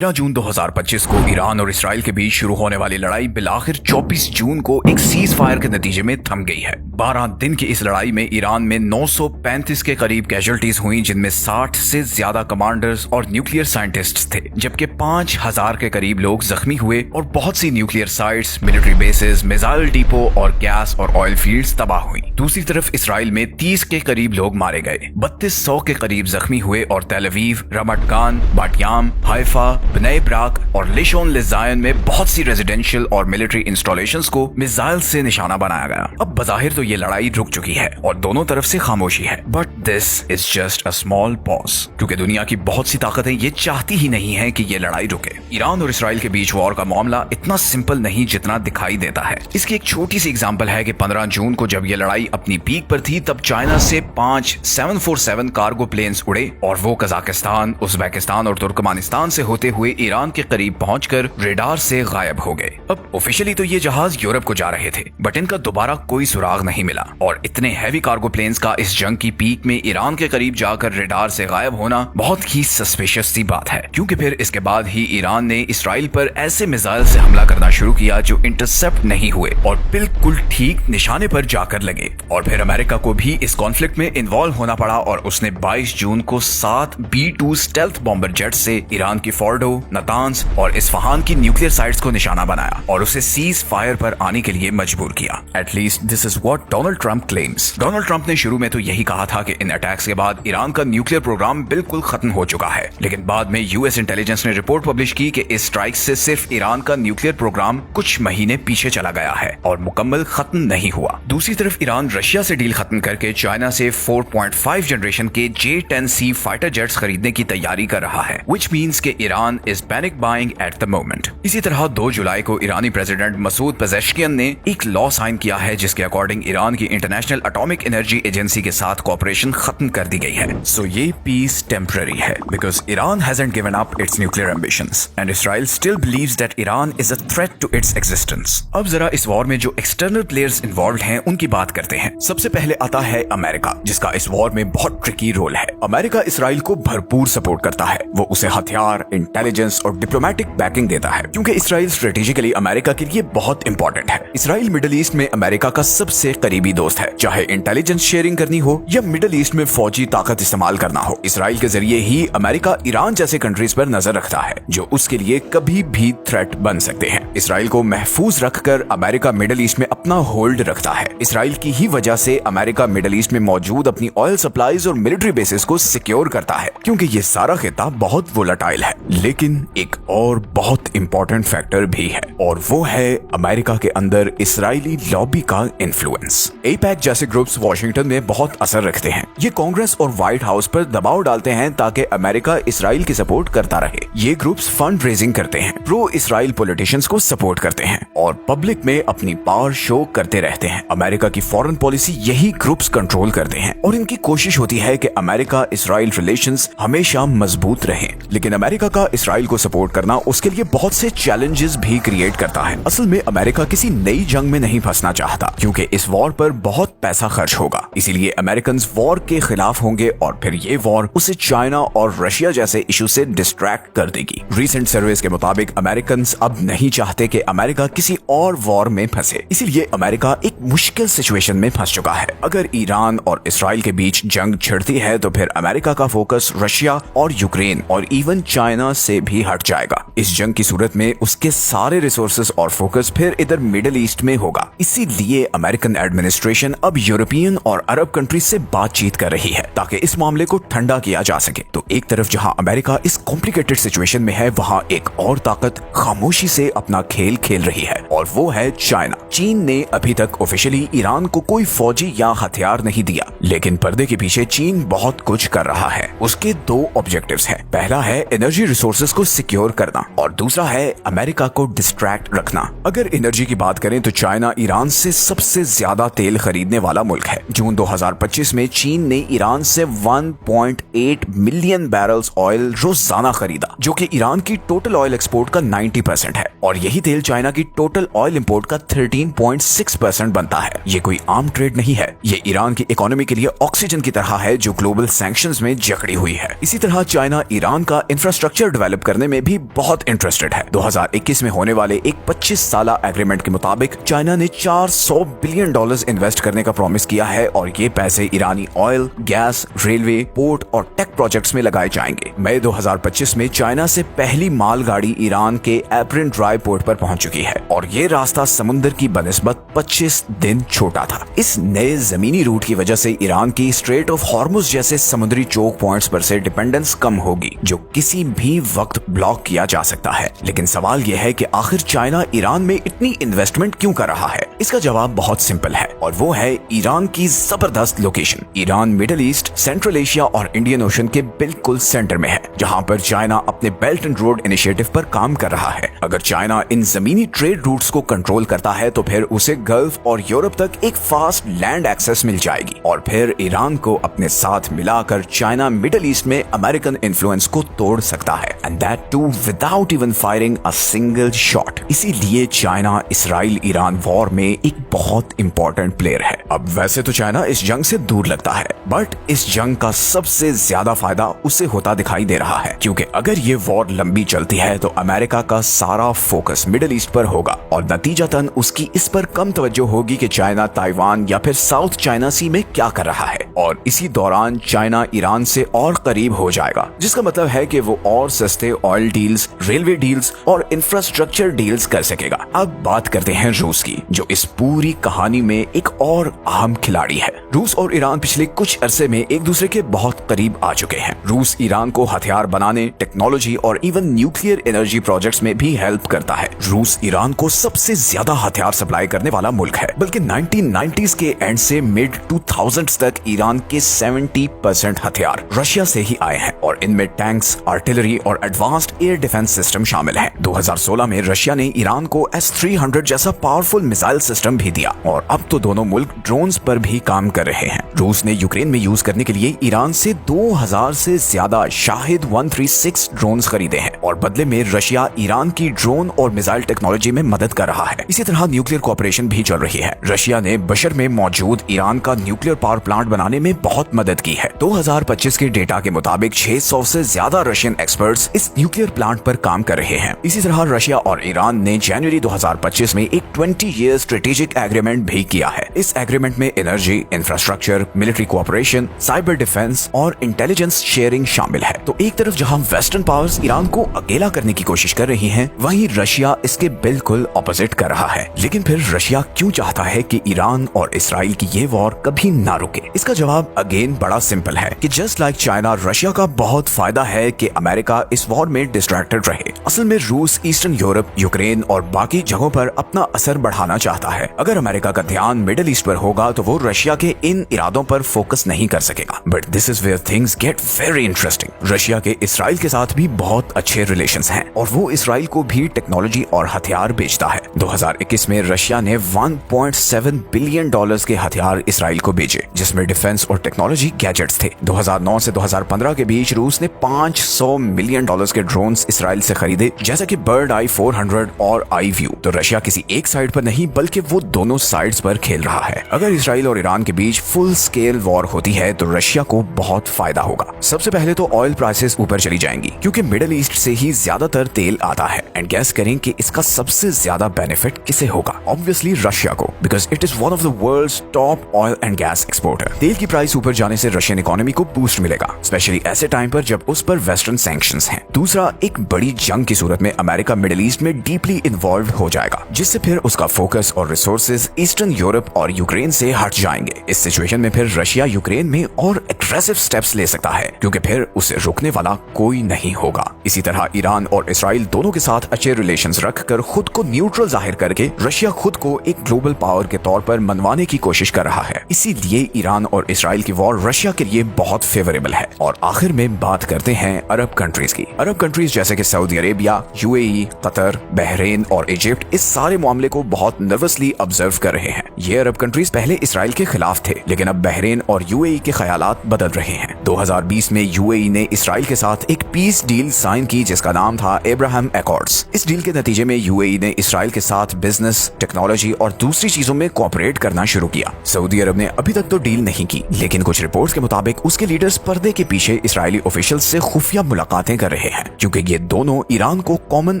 जून 2025 को ईरान और इसराइल के बीच शुरू होने वाली लड़ाई बिलाखिर 24 जून को एक सीज फायर के नतीजे में थम गई है। 12 दिन की इस लड़ाई में ईरान में 935 के करीब कैजुअल्टीज हुई, जिनमें 60 से ज्यादा कमांडर्स और न्यूक्लियर साइंटिस्ट्स थे, जबकि 5000 के करीब लोग जख्मी हुए और बहुत सी nuclear sites, military bases, missile depot और गैस और ऑयल फील्ड्स तबाह हुई। दूसरी तरफ इसराइल में 30 के करीब लोग मारे गए, 3200 के करीब जख्मी हुए और तेल अवीव, रमत गान, बाटियाम, हाइफा, बनई ब्राक और लिशोन लिजायन में बहुत सी रेजिडेंशियल और मिलिट्री इंस्टॉलेशंस को मिसाइल से निशाना बनाया गया। अब बजाहिर तो ये लड़ाई रुक चुकी है और दोनों तरफ से खामोशी है, but this is just a small pause, क्योंकि दुनिया की बहुत सी ताकतें ये चाहती ही नहीं है कि ये लड़ाई रुके। ईरान और इसराइल के बीच वॉर का मामला इतना सिंपल नहीं जितना दिखाई देता है। इसकी एक छोटी सी एग्जांपल है कि 15 जून को जब ये लड़ाई अपनी पीक पर थी, तब चाइना से 5 747 कार्गो प्लेन्स उड़े और वो कजाकिस्तान, उज्बेकिस्तान और तुर्कमेनिस्तान से होते हुए ईरान के करीब पहुंचकर रेडार से गायब हो गए। अब ऑफिशियली तो ये जहाज यूरोप को जा रहे थे, बट इनका दोबारा कोई सुराग नहीं मिला और इतने हैवी कार्गो प्लेन्स का इस जंग की पीक में ईरान के करीब जाकर रेडार से गायब होना बहुत ही सस्पिशियस सी बात है, क्योंकि फिर इसके बाद ही ईरान ने इसराइल पर ऐसे मिसाइल से हमला करना शुरू किया जो इंटरसेप्ट नहीं हुए और बिल्कुल ठीक निशाने पर जाकर लगे। और फिर अमेरिका को भी इस कॉन्फ्लिक्ट में इन्वॉल्व होना पड़ा और उसने 22 जून को 7 B-2 स्टेल्थ बॉम्बर जेट से ईरान की फोर्डो, नतांज और इस्फहान की न्यूक्लियर साइट्स को निशाना बनाया और उसे सीज फायर पर आने के लिए मजबूर किया। At least this is what Donald Trump claims. Donald Trump ने शुरू में तो यही कहा था कि इन अटैक्स के बाद ईरान का न्यूक्लियर प्रोग्राम बिल्कुल खत्म हो चुका है, लेकिन बाद में यूएस इंटेलिजेंस ने रिपोर्ट पब्लिश की कि इस स्ट्राइक से सिर्फ ईरान का न्यूक्लियर प्रोग्राम कुछ महीने पीछे चला गया है और मुकम्मल खत्म नहीं हुआ। दूसरी तरफ ईरान रशिया से डील खत्म करके चाइना से 4.5 जनरेशन के J-10C फाइटर जेट्स खरीदने की तैयारी कर रहा है, व्हिच मींस कि Iran is panic buying at the moment. इसी तरह 2 जुलाई को ईरानी प्रेसिडेंट मसूद पेजेश्कियन ने एक लॉ साइन किया है जिसके अकॉर्डिंग ईरान की इंटरनेशनल एटॉमिक एनर्जी एजेंसी के साथ कोऑपरेशन खत्म कर दी गई है। सो ये पीस टेम्पररी है because Iran hasn't given up its nuclear ambitions and Israel still believes that Iran is a threat to its existence. अब जरा इस वॉर में जो एक्सटर्नल प्लेयर्स इन्वॉल्व हैं उनकी बात करते हैं। सबसे पहले आता है अमेरिका, जिसका इस वॉर में बहुत ट्रिकी रोल है। अमेरिका इसराइल को भरपूर सपोर्ट करता है, वो उसे हथियार, इंटेलिजेंस और डिप्लोमेटिक बैकिंग देता है, क्योंकि इसराइल स्ट्रेटेजिकली अमेरिका के लिए बहुत इंपॉर्टेंट है। इसराइल मिडिल ईस्ट में अमेरिका का सबसे करीबी दोस्त है, चाहे इंटेलिजेंस शेयरिंग करनी हो या मिडिल ईस्ट में फौजी ताकत इस्तेमाल करना हो। इसराइल के जरिए ही अमेरिका ईरान जैसे कंट्रीज पर नजर रखता है जो उसके लिए कभी भी थ्रेट बन सकते हैं। इसराइल को महफूज रखकर अमेरिका मिडिल ईस्ट में अपना होल्ड रखता है। इसराइल की ही वजह से अमेरिका मिडिल ईस्ट में मौजूद अपनी ऑयल सप्लाईज और मिलिट्री बेसिस को सिक्योर करता है, क्योंकि ये सारा खिता बहुत वोलेटाइल है। लेकिन एक और बहुत इंपॉर्टेंट फैक्टर भी है और वो है अमेरिका के अंदर इसराइली लॉबी का इन्फ्लुएंस। एपैक जैसे ग्रुप्स वॉशिंगटन में बहुत असर रखते हैं। ये कांग्रेस और व्हाइट हाउस पर दबाव डालते हैं ताकि अमेरिका इसराइल की सपोर्ट करता रहे। ये ग्रुप्स फंड रेजिंग करते हैं, प्रो इसराइल पॉलिटिशियंस को सपोर्ट करते हैं और पब्लिक में अपनी पावर शो करते रहते हैं। अमेरिका की फॉरेन पॉलिसी यही ग्रुप्स कंट्रोल करते हैं और इनकी कोशिश होती है कि अमेरिका इसराइल रिलेशंस हमेशा मजबूत रहे। लेकिन अमेरिका का इसराइल को सपोर्ट करना उसके लिए बहुत से चैलेंजेस भी क्रिएट करता है। असल में अमेरिका किसी नई जंग में नहीं फंसना चाहता, क्योंकि इस वॉर पर बहुत पैसा खर्च होगा। इसीलिए अमेरिकन वॉर के खिलाफ होंगे और फिर ये वॉर उसे चाइना और रशिया जैसे इशू से डिस्ट्रैक्ट कर देगी। रीसेंट सर्वेस के मुताबिक अमेरिकन अब नहीं चाहते कि अमेरिका किसी और वॉर में फंसे, इसीलिए अमेरिका एक मुश्किल सिचुएशन में फंस चुका है। अगर ईरान और इसराइल के बीच जंग छिड़ती है तो फिर अमेरिका का फोकस रशिया और यूक्रेन और इवन चाइना से भी हट जाएगा। इस जंग की सूरत में उसके सारे रिसोर्सेस और फोकस फिर इधर मिडिल ईस्ट में होगा। इसीलिए अमेरिकन एडमिनिस्ट्रेशन अब यूरोपियन और अरब कंट्रीज से बातचीत कर रही है ताकि इस मामले को ठंडा किया जा सके। तो एक तरफ जहां अमेरिका इस कॉम्प्लिकेटेड सिचुएशन में है, वहां एक और ताकत खामोशी से अपना खेल खेल रही है और वो है चाइना। चीन ने अभी तक ऑफिशियली ईरान को कोई फौजी या हथियार नहीं दिया, लेकिन पर्दे के पीछे चीन बहुत कुछ कर रहा है। उसके 2 ऑब्जेक्टिव्स हैं। पहला है एनर्जी रिसोर्सेज को सिक्योर करना और दूसरा है अमेरिका को डिस्ट्रैक्ट रखना। अगर एनर्जी की बात करें तो चाइना ईरान से सबसे ज्यादा तेल खरीदने वाला मुल्क है। जून 2025 में चीन ने ईरान से 1.8 मिलियन बैरल्स ऑयल रोजाना खरीदा, जो कि ईरान की टोटल ऑयल एक्सपोर्ट का 90% है। और यही तेल चाइना की टोटल ऑयल इंपोर्ट का 13.6% बनता है। ये कोई आम ट्रेड नहीं है, ये ईरान की इकोनॉमी के लिए ऑक्सीजन की तरह है जो ग्लोबल सैंक्शंस में जकड़ी हुई है। इसी तरह चाइना ईरान का इंफ्रास्ट्रक्चर डेवलप करने में भी बहुत इंटरेस्टेड है। 2021 में होने वाले एक 25 साल एग्रीमेंट के मुताबिक चाइना ने $400 बिलियन इन्वेस्ट करने का प्रॉमिस किया है और ये पैसे ईरानी ऑयल, गैस, रेलवे, पोर्ट और टेक प्रोजेक्ट्स में लगाए जाएंगे। मई 2025 में चाइना से पहली मालगाड़ी ईरान के एप्रिन ड्राई पोर्ट पर पहुंच चुकी है और ये रास्ता समुद्र की बनिस्बत 25 दिन छोटा था। इस नए जमीनी रूट की वजह से ईरान की स्ट्रेट ऑफ हॉर्मुज जैसे समुद्री चोक पॉइंट्स पर से डिपेंडेंस कम होगी जो किसी भी वक्त ब्लॉक किया जा सकता है। लेकिन सवाल यह है कि आखिर चाइना ईरान में इतनी इन्वेस्टमेंट क्यों कर रहा है? इसका जवाब बहुत सिंपल है और वो है ईरान की जबरदस्त location. Iran middle east, central Asia और इंडियन ओशन के बिल्कुल सेंटर में है, जहां पर चाइना अपने बेल्ट एंड रोड इनिशिएटिव पर काम कर रहा है। अगर चाइना इन जमीनी ट्रेड रूट्स को कंट्रोल करता है तो फिर उसे गल्फ और यूरोप तक एक फास्ट लैंड एक्सेस मिल जाएगी और फिर ईरान को अपने साथ मिलाकर चाइना मिडिल ईस्ट में अमेरिकन इन्फ्लुएंस को तोड़ सकता है, and that too without even firing a single shot. इसीलिए चाइना इसराइल ईरान वॉर में एक बहुत इंपॉर्टेंट प्लेयर है। अब वैसे तो चाइना इस जंग से दूर लगता है, बट इस जंग का सबसे ज्यादा फायदा उसे होता दिखाई दे रहा है, क्योंकि अगर ये वॉर लंबी चलती है तो अमेरिका का सारा फोकस मिडिल ईस्ट पर होगा और नतीजतन उसकी इस पर कम तवज्जो होगी कि चाइना ताइवान या फिर साउथ चाइना सी में क्या कर रहा है, और इसी दौरान चाइना ईरान से और करीब हो जाएगा, जिसका मतलब है कि वो और सस्ते ऑयल डील्स, रेलवे डील्स और इंफ्रास्ट्रक्चर डील्स कर सकेगा। अब बात करते हैं रूस की, जो इस पूरी कहानी में एक और अहम खिलाड़ी है। रूस और ईरान पिछले कुछ अरसे में एक दूसरे के बहुत करीब आ चुके हैं। रूस ईरान को हथियार बनाने, टेक्नोलॉजी और इवन न्यूक्लियर एनर्जी प्रोजेक्ट्स में भी हेल्प करता है। रूस ईरान को सबसे ज्यादा हथियार सप्लाई करने वाला मुल्क है, बल्कि 1990s के एंड से मिड 2000s तक ईरान के 70% हथियार रशिया से ही आए हैं और इनमें टैंक्स, आर्टिलरी और एडवांस्ड एयर डिफेंस सिस्टम शामिल हैं। 2016 में रशिया ने ईरान को S-300 जैसा पावरफुल मिसाइल सिस्टम भी दिया और अब तो दोनों मुल्क ड्रोन्स पर भी काम कर रहे हैं। रूस ने यूक्रेन में यूज करने के लिए ईरान से 2000 से ज्यादा शाहिद 136 ड्रोन्स खरीदे हैं और बदले में रशिया ईरान की ड्रोन और मिसाइल टेक्नोलॉजी में मदद कर रहा है। इसी तरह न्यूक्लियर कोऑपरेशन भी चल रही है। रशिया ने बशर में मौजूद ईरान का न्यूक्लियर पावर प्लांट बनाने में बहुत मदद की है। 2025 के डेटा के मुताबिक 600 से ज्यादा रशियन एक्सपर्ट्स इस न्यूक्लियर प्लांट पर काम कर रहे हैं। इसी तरह रशिया और ईरान ने जनवरी 2025 में एक 20 ईयर स्ट्रेटेजिक एग्रीमेंट भी किया है। इस एग्रीमेंट में energy, infrastructure, military cooperation, cyber defence और इंटेलिजेंस शेयरिंग शामिल है। तो एक तरफ जहां वेस्टर्न पावर्स ईरान को अकेला करने की कोशिश कर रही हैं, वहीं रशिया इसके बिल्कुल ऑपोजिट कर रहा है। लेकिन फिर रशिया क्यों चाहता है कि ईरान और इसराइल की ये वॉर कभी ना रुके? इसका जवाब अगेन बड़ा सिंपल है कि जस्ट लाइक चाइना, रशिया का बहुत फायदा है कि अमेरिका इस वॉर में डिस्ट्रैक्टेड रहे। असल में रूस ईस्टर्न यूरोप, यूक्रेन और बाकी जगहों पर अपना असर बढ़ाना चाहता है। अगर अमेरिका का ध्यान मिडिल ईस्ट पर होगा तो वो रशिया के इन इरादों पर फोकस नहीं कर सकेगा। But this is where things get very interesting. Russia के इसराइल के साथ भी बहुत अच्छे रिलेशंस हैं और वो इसराइल को भी टेक्नोलॉजी और हथियार बेचता है। 2021 में रशिया ने $1.7 बिलियन के हथियार इसराइल को बेचे, जिसमें डिफेंस और टेक्नोलॉजी गैजेट्स थे। 2009 से 2015 के बीच रूस ने $500 मिलियन के ड्रोन्स इसराइल से खरीदे, जैसा कि बर्ड आई 400 और आई व्यू। तो रशिया किसी एक साइड पर नहीं बल्कि वो दोनों साइड्स पर खेल रहा है। अगर इसराइल और ईरान के बीच फुल स्केल वॉर होती है तो रशिया को बहुत फायदा होगा। सबसे पहले तो ऑयल प्राइसेस ऊपर चली जाएंगी, क्योंकि मिडिल ईस्ट से ही ज्यादातर तेल आता है। एंड गैस करें कि इसका सबसे ज्यादा बेनिफिट किसे होगा? ऑब्वियसली रशिया को, because it is one of the world's top oil and gas exporter. तेल की प्राइस ऊपर जाने से रशियन इकोनॉमी को बूस्ट मिलेगा, स्पेशली ऐसे टाइम पर जब उस पर वेस्टर्न सैंक्शंस हैं। दूसरा, एक बड़ी जंग की सूरत में अमेरिका मिडिल ईस्ट में डीपली इन्वॉल्व हो जाएगा, जिससे फिर उसका फोकस और रिसोर्सेज ईस्टर्न यूरोप और यूक्रेन से हट जाएंगे। इस सिचुएशन में फिर रशिया यूक्रेन में और एग्रेसिव स्टेप्स ले सकता है, क्योंकि फिर उसे रुकने वाला कोई नहीं होगा। इसी तरह ईरान और इसराइल दोनों के साथ अच्छे रिलेशंस रखकर खुद को न्यूट्रल जाहिर करके रशिया खुद को एक ग्लोबल पावर के तौर पर मनवाने की कोशिश कर रहा है। इसीलिए ईरान और इसराइल की वॉर रशिया के लिए बहुत फेवरेबल है। और आखिर में बात करते हैं अरब कंट्रीज की। अरब कंट्रीज जैसे कि Saudi Arabia, UAE, Qatar, Bahrain और इजिप्ट इस सारे मामले को बहुत नर्वसली ऑब्जर्व कर रहे हैं। ये अरब कंट्रीज पहले इसराइल के खिलाफ थे, लेकिन अब बहरीन और यूएई के ख्यालात बदल रहे हैं। 2020 में यूएई ने इसराइल के साथ एक पीस डील साइन की जिसका नाम था अब्राहम एकॉर्ड्स। इस डील के नतीजे में यूएई ने इसराइल के साथ बिजनेस, टेक्नोलॉजी और दूसरी चीजों में कोऑपरेट करना शुरू किया। सऊदी अरब ने अभी तक तो डील नहीं की, लेकिन कुछ रिपोर्ट्स के मुताबिक उसके लीडर्स पर्दे के पीछे इसराइली ऑफिशियल्स से खुफिया मुलाकातें कर रहे हैं, क्योंकि ये दोनों ईरान को कॉमन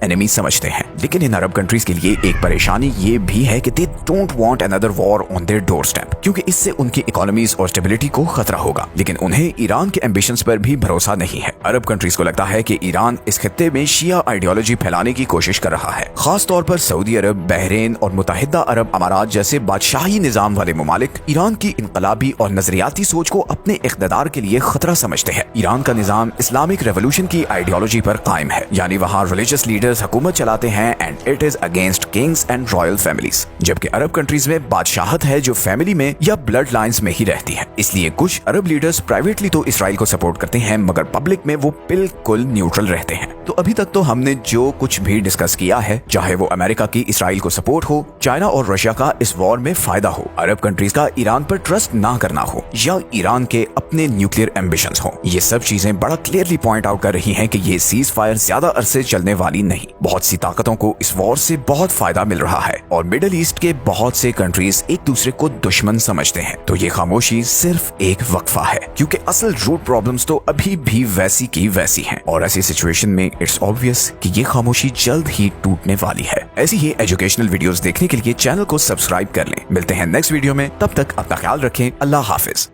एनिमी समझते हैं। लेकिन इन अरब कंट्रीज के लिए एक परेशानी ये भी है कि they don't want another war on their doorstep, क्योंकि इससे उनकी इकोनॉमीज और स्टेबिलिटी को खतरा होगा। लेकिन उन्हें ईरान के एम्बिशंस पर भी भरोसा नहीं है। अरब कंट्रीज को लगता है कि ईरान इस खित्ते में शिया आइडियोलॉजी फैलाने की कोशिश कर रहा है। खास तौर पर सऊदी अरब, बहरीन और मुत्तहिदा अरब अमारात जैसे बादशाही निजाम वाले ममालिक ईरान की इनकलाबी और नजरियाती सोच को अपने इख्तिदार के लिए खतरा समझते हैं। ईरान का निजाम इस्लामिक रेवोल्यूशन की आइडियोलॉजी पर कायम है, यानी वहाँ रिलीजियस लीडर्स हुकूमत चलाते हैं and it is against Kings and royal families. जबकि अरब कंट्रीज में बादशाहत है जो फैमिली में या ब्लड लाइन्स में ही रहती है। इसलिए कुछ अरब लीडर्स प्राइवेटली तो इसराइल को सपोर्ट करते हैं, मगर पब्लिक में वो बिल्कुल न्यूट्रल रहते हैं। तो अभी तक तो हमने जो कुछ भी डिस्कस किया है, चाहे वो अमेरिका की इसराइल को सपोर्ट हो, चाइना और रशिया का इस वॉर में फायदा हो, अरब कंट्रीज का ईरान पर ट्रस्ट ना करना हो, या ईरान के अपने न्यूक्लियर एम्बिशंस हो, ये सब चीजें बड़ा क्लियरली पॉइंट आउट कर रही हैं कि ये सीज फायर ज्यादा अरसे चलने वाली नहीं। बहुत सी ताकतों को इस वॉर से बहुत फायदा मिल रहा है और मिडिल ईस्ट के बहुत से कंट्रीज एक दूसरे को दुश्मन समझते हैं। तो ये खामोशी सिर्फ एक वक्फा है, क्योंकि असल रूट प्रॉब्लम्स तो अभी भी वैसी की वैसी हैं। और ऐसी सिचुएशन में इट्स ऑब्वियस कि ये खामोशी जल्द ही टूटने वाली है। ऐसी ही एजुकेशनल वीडियोस देखने के लिए चैनल को सब्सक्राइब कर लें। मिलते हैं नेक्स्ट वीडियो में, तब तक अपना ख्याल रखें। अल्लाह हाफिज।